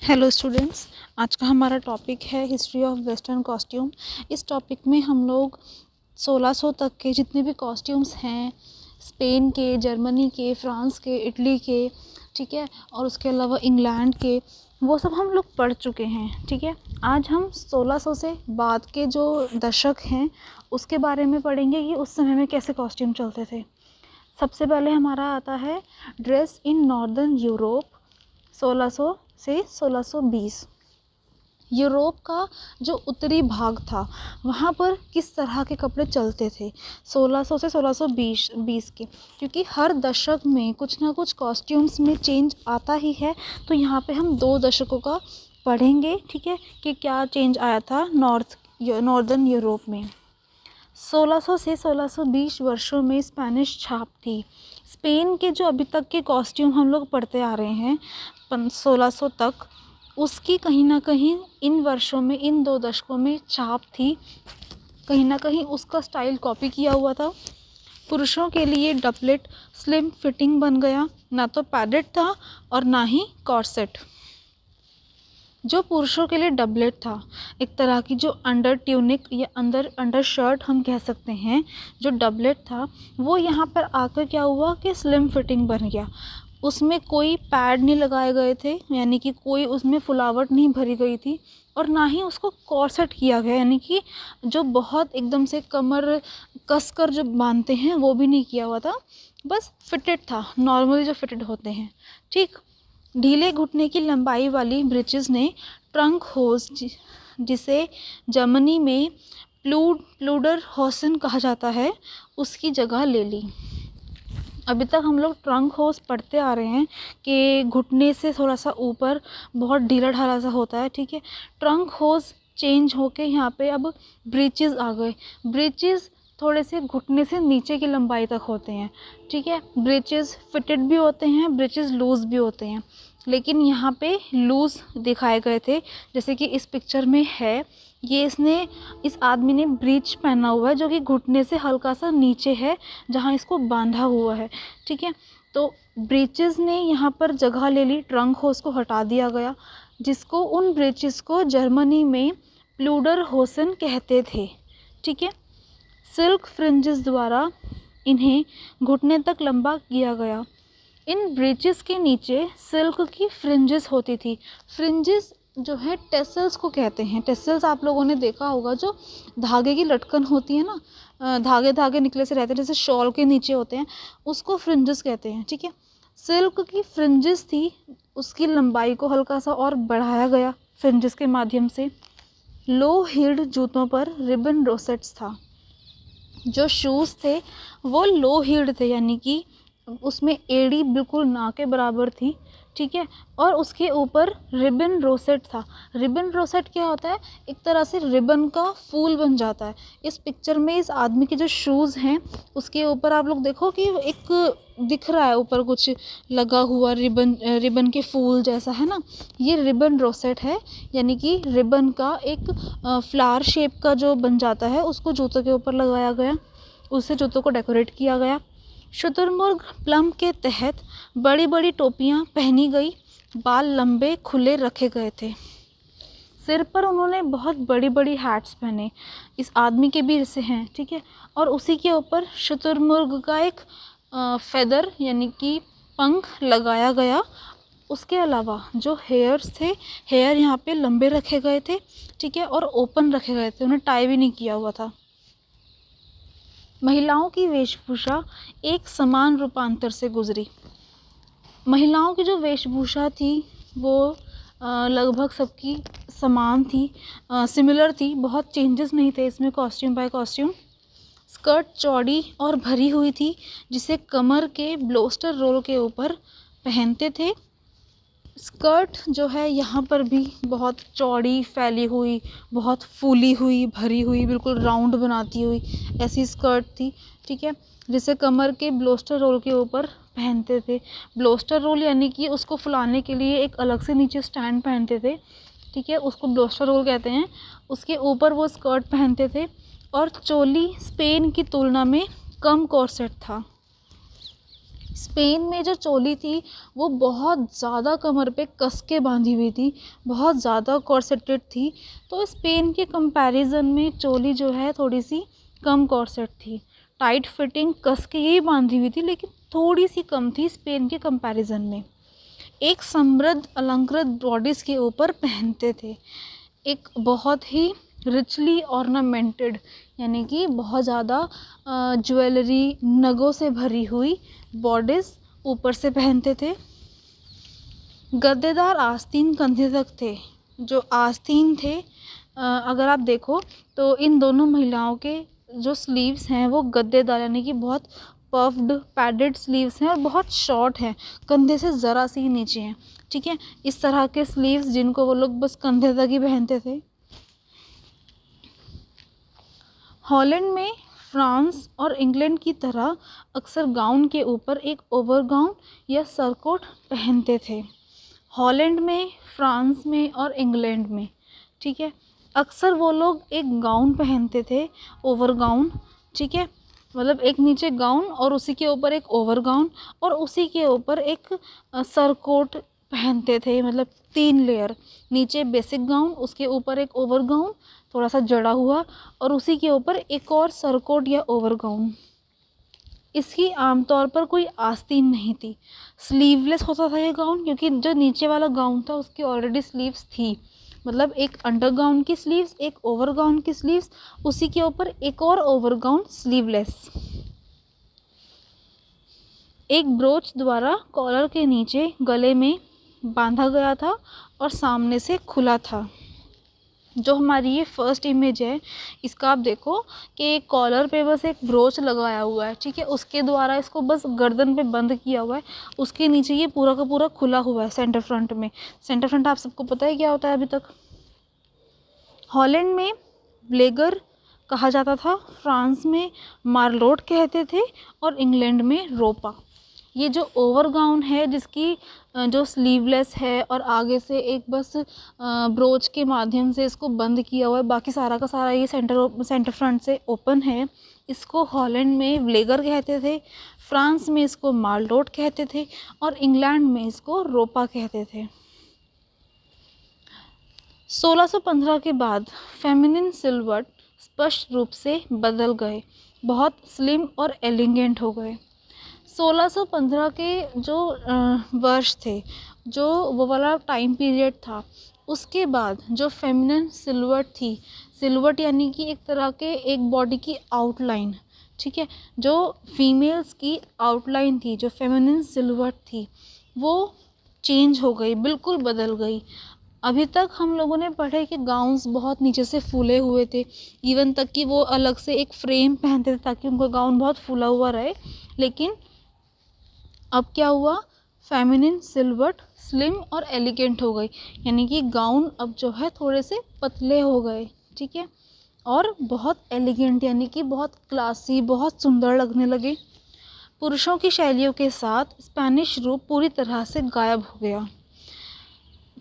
Hello students, आज का हमारा टॉपिक है हिस्ट्री ऑफ वेस्टर्न कॉस्ट्यूम। इस टॉपिक में हम लोग 1600 तक के जितने भी कॉस्ट्यूम्स हैं, स्पेन के, जर्मनी के, फ्रांस के, इटली के, ठीक है, और उसके अलावा इंग्लैंड के, वो सब हम लोग पढ़ चुके हैं। ठीक है, आज हम 1600 से बाद के जो दशक हैं उसके बारे में पढ़ेंगे कि उस समय में कैसे कॉस्ट्यूम चलते थे। सबसे पहले हमारा आता है ड्रेस इन नॉर्दर्न यूरोप 1600 से 1620। यूरोप का जो उत्तरी भाग था वहाँ पर किस तरह के कपड़े चलते थे 1600 से 1620 के, क्योंकि हर दशक में कुछ ना कुछ कॉस्ट्यूम्स में चेंज आता ही है। तो यहाँ पे हम 2 दशकों का पढ़ेंगे, ठीक है, कि क्या चेंज आया था नॉर्दर्न यूरोप में। 1600 से 1620 वर्षों में स्पेनिश छाप थी। स्पेन के जो अभी तक के कॉस्ट्यूम हम लोग पढ़ते आ रहे हैं 1600 तक, उसकी कहीं ना कहीं इन वर्षों में, इन 2 दशकों में छाप थी। कहीं ना कहीं उसका स्टाइल कॉपी किया हुआ था। पुरुषों के लिए डबलेट स्लिम फिटिंग बन गया, ना तो पैडेड था और ना ही कॉर्सेट। जो पुरुषों के लिए डबलेट था, एक तरह की जो अंडर ट्यूनिक या अंडर शर्ट हम कह सकते हैं, जो डबलेट था वो यहाँ पर आकर क्या हुआ कि स्लिम फिटिंग बन गया। उसमें कोई पैड नहीं लगाए गए थे, यानी कि कोई उसमें फुलावट नहीं भरी गई थी, और ना ही उसको कॉर्सेट किया गया, यानी कि जो बहुत एकदम से कमर कस कर जो बांधते हैं वो भी नहीं किया हुआ था, बस फिटेड था, नॉर्मली जो फिटेड होते हैं। ठीक, ढीले घुटने की लंबाई वाली ब्रीचेस ने ट्रंक होज, जिसे जर्मनी में प्लूडर हॉसन कहा जाता है, उसकी जगह ले ली। अभी तक हम लोग ट्रंक होज पढ़ते आ रहे हैं कि घुटने से थोड़ा सा ऊपर बहुत ढीला ढाला सा होता है। ठीक है, ट्रंक होज चेंज होके यहाँ पे अब ब्रीचेस आ गए। ब्रीचेस थोड़े से घुटने से नीचे की लंबाई तक होते हैं। ठीक है, ब्रीचेस फिटेड भी होते हैं, ब्रीचेस लूज़ भी होते हैं, लेकिन यहाँ पे लूज़ दिखाए गए थे, जैसे कि इस पिक्चर में है। ये इस आदमी ने ब्रीच पहना हुआ है जो कि घुटने से हल्का सा नीचे है, जहाँ इसको बांधा हुआ है। ठीक है, तो ब्रीचेस ने यहाँ पर जगह ले ली, ट्रंक होज को हटा दिया गया, जिसको उन ब्रीचेस को जर्मनी में प्लूडर होसन कहते थे। ठीक है, सिल्क फ्रिंजेस द्वारा इन्हें घुटने तक लंबा किया गया। इन ब्रीचेस के नीचे सिल्क की फ्रिंजेस होती थी। फ्रिंजेस जो है टेसल्स को कहते हैं। टेसल्स आप लोगों ने देखा होगा, जो धागे की लटकन होती है ना, धागे धागे निकले से रहते हैं, जैसे शॉल के नीचे होते हैं, उसको फ्रिंजेस कहते हैं। ठीक है, सिल्क की फ्रिंजेस थी, उसकी लंबाई को हल्का सा और बढ़ाया गया फ्रिंजेस के माध्यम से। लो हील्ड जूतों पर रिबन रोसेट्स था। जो शूज़ थे वो लो हील्ड थे, यानी कि उसमें एड़ी बिल्कुल ना के बराबर थी। ठीक है, और उसके ऊपर रिबन रोसेट था। रिबन रोसेट क्या होता है? एक तरह से रिबन का फूल बन जाता है। इस पिक्चर में इस आदमी के जो शूज़ हैं उसके ऊपर आप लोग देखो कि एक दिख रहा है ऊपर कुछ लगा हुआ रिबन के फूल जैसा, है ना, ये रिबन रोसेट है, यानी कि रिबन का एक फ्लावर शेप का जो बन जाता है उसको जूतों के ऊपर लगाया गया, उससे जूतों को डेकोरेट किया गया। शुतुरमुर्ग प्लम के तहत बड़ी बड़ी टोपियाँ पहनी गई, बाल लंबे खुले रखे गए थे। सिर पर उन्होंने बहुत बड़ी बड़ी हैट्स पहने, इस आदमी के भी से हैं। ठीक है, और उसी के ऊपर शुतुरमुर्ग का एक फेदर यानी कि पंख लगाया गया। उसके अलावा जो हेयर्स थे, हेयर यहाँ पे लंबे रखे गए थे। ठीक है, और ओपन रखे गए थे, उन्हें टाई भी नहीं किया हुआ था। महिलाओं की वेशभूषा एक समान रूपांतर से गुजरी। महिलाओं की जो वेशभूषा थी वो लगभग सबकी समान थी, सिमिलर थी, बहुत चेंजेस नहीं थे इसमें कॉस्ट्यूम बाय कॉस्ट्यूम। स्कर्ट चौड़ी और भरी हुई थी, जिसे कमर के ब्लोस्टर रोल के ऊपर पहनते थे। स्कर्ट जो है यहाँ पर भी बहुत चौड़ी फैली हुई, बहुत फूली हुई, भरी हुई, बिल्कुल राउंड बनाती हुई ऐसी स्कर्ट थी। ठीक है, जिसे कमर के ब्लोस्टर रोल के ऊपर पहनते थे। ब्लोस्टर रोल यानी कि उसको फुलाने के लिए एक अलग से नीचे स्टैंड पहनते थे। ठीक है, उसको ब्लोस्टर रोल कहते हैं। उसके ऊपर वो स्कर्ट पहनते थे, और चोली स्पेन की तुलना में कम कॉर्सेट था। स्पेन में जो चोली थी वो बहुत ज़्यादा कमर पे कस के बांधी हुई थी, बहुत ज़्यादा कॉर्सेटेड थी। तो स्पेन के कंपैरिजन में चोली जो है थोड़ी सी कम कॉर्सेट थी, टाइट फिटिंग कस के ही बांधी हुई थी, लेकिन थोड़ी सी कम थी स्पेन के कंपैरिजन में। एक समृद्ध अलंकृत बॉडीज़ के ऊपर पहनते थे, एक बहुत ही रिचली ऑर्नामेंटेड, यानी कि बहुत ज़्यादा ज्वेलरी नगों से भरी हुई बॉडीज़ ऊपर से पहनते थे। गद्देदार आस्तीन कंधे तक थे। जो आस्तीन थे, अगर आप देखो तो इन दोनों महिलाओं के जो स्लीव्स हैं वो गद्देदार, यानी कि बहुत पफ्ड पैडेड स्लीव्स हैं और बहुत शॉर्ट हैं, कंधे से ज़रा सी नीचे हैं। ठीक है, इस तरह के स्लीव्स जिनको वो लोग बस कंधे तक ही पहनते थे। हॉलैंड में फ्रांस और इंग्लैंड की तरह अक्सर गाउन के ऊपर एक ओवरगाउन या सरकोट पहनते थे। हॉलैंड में, फ्रांस में और इंग्लैंड में, ठीक है, अक्सर वो लोग एक गाउन पहनते थे, ओवरगाउन। ठीक है, मतलब एक नीचे गाउन और उसी के ऊपर एक ओवरगाउन और उसी के ऊपर एक सरकोट पहनते थे, मतलब 3 लेयर, नीचे बेसिक गाउन, उसके ऊपर एक ओवरगाउन थोड़ा सा जड़ा हुआ और उसी के ऊपर एक और सरकोट या ओवरगाउन। इसकी आमतौर पर कोई आस्तीन नहीं थी, स्लीवलेस होता था ये गाउन, क्योंकि जो नीचे वाला गाउन था उसकी ऑलरेडी स्लीव्स थी, मतलब एक अंडरगाउन की स्लीव्स, एक ओवरगाउन की स्लीव्स, उसी के ऊपर एक और ओवरगाउन स्लीवलेस। एक ब्रोच द्वारा कॉलर के नीचे गले में बांधा गया था और सामने से खुला था। जो हमारी ये फर्स्ट इमेज है, इसका आप देखो कि कॉलर पे बस एक ब्रोच लगाया हुआ है, ठीक है, उसके द्वारा इसको बस गर्दन पे बंद किया हुआ है, उसके नीचे ये पूरा का पूरा खुला हुआ है सेंटर फ्रंट में। सेंटर फ्रंट आप सबको पता है क्या होता है अभी तक। हॉलैंड में ब्लेगर कहा जाता था, फ्रांस में मार्लोट कहते थे और इंग्लैंड में रोपा। ये जो ओवरगाउन है जिसकी जो स्लीवलेस है और आगे से एक बस ब्रोच के माध्यम से इसको बंद किया हुआ है, बाकी सारा का सारा ये सेंटर फ्रंट से ओपन है, इसको हॉलैंड में ब्लेगर कहते थे, फ्रांस में इसको मार्लोट कहते थे और इंग्लैंड में इसको रोपा कहते थे। 1615 के बाद फेमिनिन सिल्हूट स्पष्ट रूप से बदल गए, बहुत स्लिम और एलिगेंट हो गए। 1615 के जो वर्ष थे, जो वो वाला टाइम पीरियड था, उसके बाद जो फेमिनिन सिल्हूट थी, सिल्हूट यानी कि एक तरह के एक बॉडी की आउटलाइन, ठीक है, जो फीमेल्स की आउटलाइन थी, जो फेमिनिन सिल्हूट थी, वो चेंज हो गई, बिल्कुल बदल गई। अभी तक हम लोगों ने पढ़े कि गाउन्स बहुत नीचे से फूले हुए थे, इवन तक कि वो अलग से एक फ्रेम पहनते थे ताकि उनका गाउन बहुत फूला हुआ रहे, लेकिन अब क्या हुआ, फेमिनिन सिल्हूट स्लिम और एलिगेंट हो गई, यानी कि गाउन अब जो है थोड़े से पतले हो गए, ठीक है, और बहुत एलिगेंट यानी कि बहुत क्लासी, बहुत सुंदर लगने लगे। पुरुषों की शैलियों के साथ स्पेनिश रूप पूरी तरह से गायब हो गया।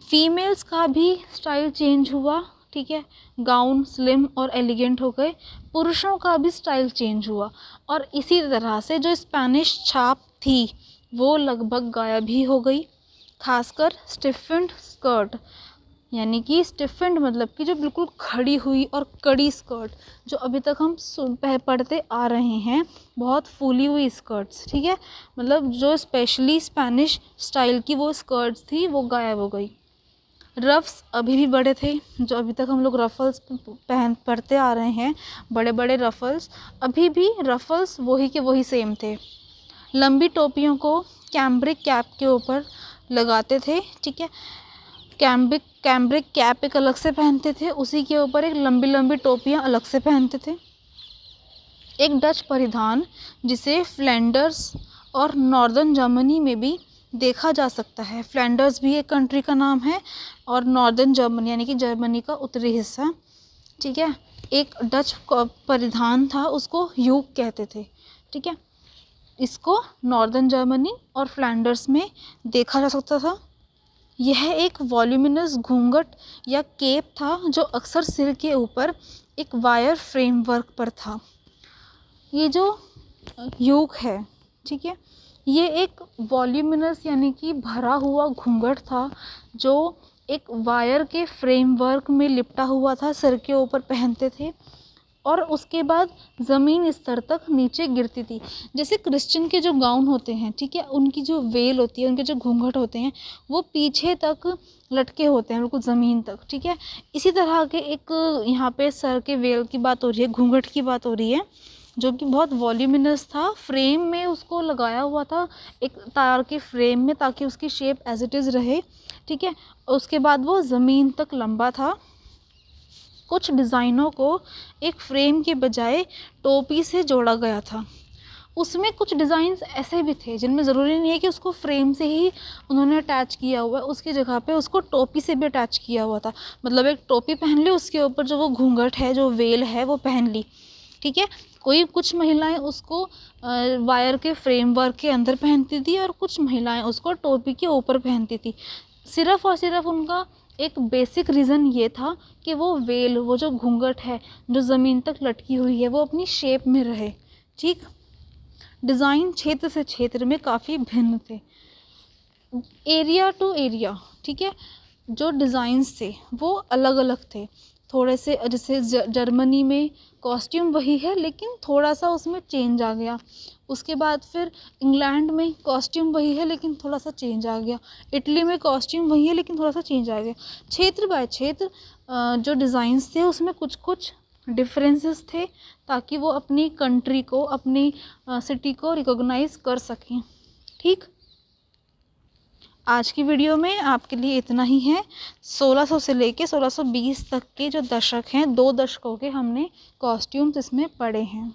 फीमेल्स का भी स्टाइल चेंज हुआ, ठीक है, गाउन स्लिम और एलिगेंट हो गए, पुरुषों का भी स्टाइल चेंज हुआ और इसी तरह से जो स्पेनिश छाप थी वो लगभग गायब ही हो गई। खासकर स्टिफेंड स्कर्ट, यानी कि स्टिफेंड मतलब कि जो बिल्कुल खड़ी हुई और कड़ी स्कर्ट, जो अभी तक हम पढ़ते आ रहे हैं, बहुत फूली हुई स्कर्ट्स, ठीक है, मतलब जो स्पेशली स्पेनिश स्टाइल की वो स्कर्ट्स थी वो गायब हो गई। रफ्स अभी भी बड़े थे, जो अभी तक हम लोग रफ़ल्स पढ़ते आ रहे हैं, बड़े बड़े रफ़ल्स, अभी भी रफ़ल्स वही के वही सेम थे। लंबी टोपियों को कैम्ब्रिक कैप के ऊपर लगाते थे, ठीक है, कैम्ब्रिक कैप एक अलग से पहनते थे, उसी के ऊपर एक लंबी लंबी टोपियाँ अलग से पहनते थे। एक डच परिधान जिसे फ्लैंडर्स और नॉर्दर्न जर्मनी में भी देखा जा सकता है, फ्लैंडर्स भी एक कंट्री का नाम है और नॉर्दर्न जर्मनी यानी कि जर्मनी का उत्तरी हिस्सा, ठीक है, एक डच परिधान था, उसको यूक कहते थे, ठीक है, इसको नॉर्दर्न जर्मनी और फ्लैंडर्स में देखा जा सकता था। यह एक वॉल्यूमिनस घूंघट या केप था जो अक्सर सिर के ऊपर एक वायर फ्रेमवर्क पर था। ये जो यूक है, ठीक है, ये एक वॉल्यूमिनस यानी कि भरा हुआ घूंघट था जो एक वायर के फ्रेमवर्क में लिपटा हुआ था, सिर के ऊपर पहनते थे और उसके बाद ज़मीन स्तर तक नीचे गिरती थी। जैसे क्रिश्चियन के जो गाउन होते हैं, ठीक है, उनकी जो वेल होती है, उनके जो घूंघट होते हैं वो पीछे तक लटके होते हैं, बिल्कुल ज़मीन तक, ठीक है। इसी तरह के एक यहाँ पे सर के वेल की बात हो रही है, घूंघट की बात हो रही है, जो कि बहुत वॉल्यूमिनस था। फ्रेम में उसको लगाया हुआ था एक तार के फ्रेम में, ताकि उसकी शेप एज इट इज़ रहे, ठीक है। उसके बाद वो ज़मीन तक लंबा था। कुछ डिज़ाइनों को एक फ्रेम के बजाय टोपी से जोड़ा गया था। उसमें कुछ डिज़ाइंस ऐसे भी थे जिनमें ज़रूरी नहीं है कि उसको फ्रेम से ही उन्होंने अटैच किया हुआ है, उसकी जगह पे उसको टोपी से भी अटैच किया हुआ था। मतलब एक टोपी पहन ली, उसके ऊपर जो वो घूंघट है, जो वेल है, वो पहन ली, ठीक है। कुछ महिलाएं उसको वायर के फ्रेमवर्क के अंदर पहनती थी और कुछ महिलाएं उसको टोपी के ऊपर पहनती थी। सिर्फ़ और सिर्फ उनका एक बेसिक रीज़न ये था कि वो वेल, वो जो घूंघट है जो ज़मीन तक लटकी हुई है, वो अपनी शेप में रहे, ठीक। डिज़ाइन क्षेत्र से क्षेत्र में काफ़ी भिन्न थे, एरिया टू एरिया, ठीक है। जो डिज़ाइंस थे वो अलग अलग थे थोड़े से। जैसे जर्मनी में कॉस्ट्यूम वही है लेकिन थोड़ा सा उसमें चेंज आ गया। उसके बाद फिर इंग्लैंड में कॉस्ट्यूम वही है लेकिन थोड़ा सा चेंज आ गया। इटली में कॉस्ट्यूम वही है लेकिन थोड़ा सा चेंज आ गया। क्षेत्र बाय क्षेत्र जो डिज़ाइंस थे उसमें कुछ कुछ डिफरेंसेस थे, ताकि वो अपनी कंट्री को, अपनी सिटी को रिकॉग्नाइज कर सकें, ठीक। आज की वीडियो में आपके लिए इतना ही है। 1600 से लेके 1620 तक के जो दशक हैं, 2 दशकों के हमने कॉस्ट्यूम्स इसमें पढ़े हैं।